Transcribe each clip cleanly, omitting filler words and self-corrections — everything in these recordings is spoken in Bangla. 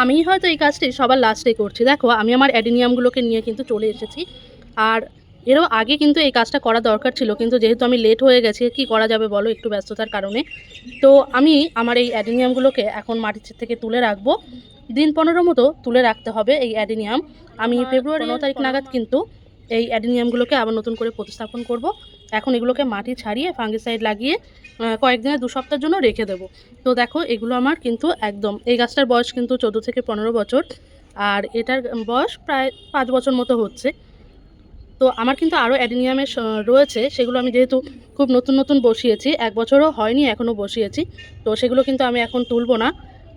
আমি হয়তো এই কাজটি সবার লাস্টে করছি। দেখো আমি আমার অ্যাডেনিয়ামগুলোকে নিয়ে কিন্তু চলে এসেছি। আর এরও আগে কিন্তু এই কাজটা করা দরকার ছিল, কিন্তু যেহেতু আমি লেট হয়ে গেছি, কি করা যাবে বলো, একটু ব্যস্ততার কারণে। তো আমি আমার এই অ্যাডেনিয়ামগুলোকে এখন মাটির থেকে তুলে রাখবো। দিন 15 মতো তুলে রাখতে হবে এই অ্যাডেনিয়াম। আমি ফেব্রুয়ারি 15 তারিখ নাগাদ কিন্তু এই অ্যাডেনিয়ামগুলোকে আবার নতুন করে প্রতিস্থাপন করব। এখন এগুলোকে মাটি ছাড়িয়ে ফাঙ্গিসাইড লাগিয়ে কয়েকদিনে 2 সপ্তাহের জন্য রেখে দেবো। তো দেখো এগুলো আমার কিন্তু একদম, এই গাছটার বয়স কিন্তু 14 থেকে 15 বছর, আর এটার বয়স প্রায় 5 বছর মতো হচ্ছে। তো আমার কিন্তু আরও অ্যাডেনিয়ামের রয়েছে, সেগুলো আমি যেহেতু খুব নতুন নতুন বসিয়েছি, 1 বছরও হয়নি এখনও বসিয়েছি, তো সেগুলো কিন্তু আমি এখন তুলব না।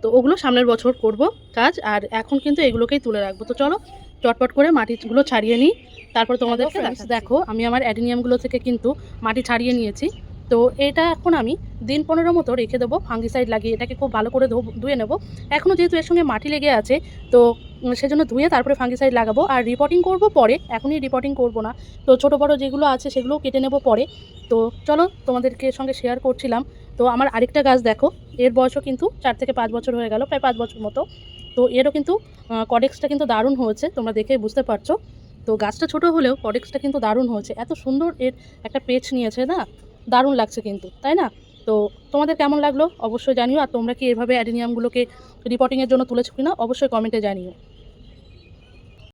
তো ওগুলো সামনের বছর করব কাজ, আর এখন কিন্তু এগুলোকেই তুলে রাখবো। তো চলো চটপট করে মাটিগুলো ছাড়িয়ে নিই, তারপর তোমাদেরকে দেখো আমি আমার অ্যাডেনিয়ামগুলো থেকে কিন্তু মাটি ছাড়িয়ে নিয়েছি। তো এটা এখন আমি দিন 15 মতো রেখে দেবো ফাঙ্গিসাইড লাগিয়ে, এটাকে খুব ভালো করে ধুয়ে নেব। এখনও যেহেতু এর সঙ্গে মাটি লেগে আছে, তো সেজন্য ধুয়ে তারপরে ফাঙ্গিসাইড লাগাবো। আর রিপোর্টিং করব পরে, এখনই রিপোর্টিং করব না। তো ছোটো বড়ো যেগুলো আছে সেগুলোও কেটে নেব পরে। তো চলো তোমাদেরকে সঙ্গে শেয়ার করছিলাম। তো আমার আরেকটা গাছ দেখো, এর বয়সও কিন্তু 4 থেকে 5 বছর হয়ে গেল, প্রায় 5 বছর মতো। তো এরও কিন্তু কডেক্সটা কিন্তু দারুণ হয়েছে, তোমরা দেখেই বুঝতে পারছো। তো গাছটা ছোট হলেও কডেক্সটা কিন্তু দারুণ হয়েছে, এত সুন্দর এর একটা পেচ নিয়েছে না, দারুণ লাগছে কিন্তু, তাই না? তো তোমাদের কেমন লাগলো অবশ্যই জানিও। আর তোমরা কি এভাবে অ্যাডেনিয়ামগুলোকে রিপোর্টিংয়ের জন্য তুলেছো কিনা অবশ্যই কমেন্টে জানিও।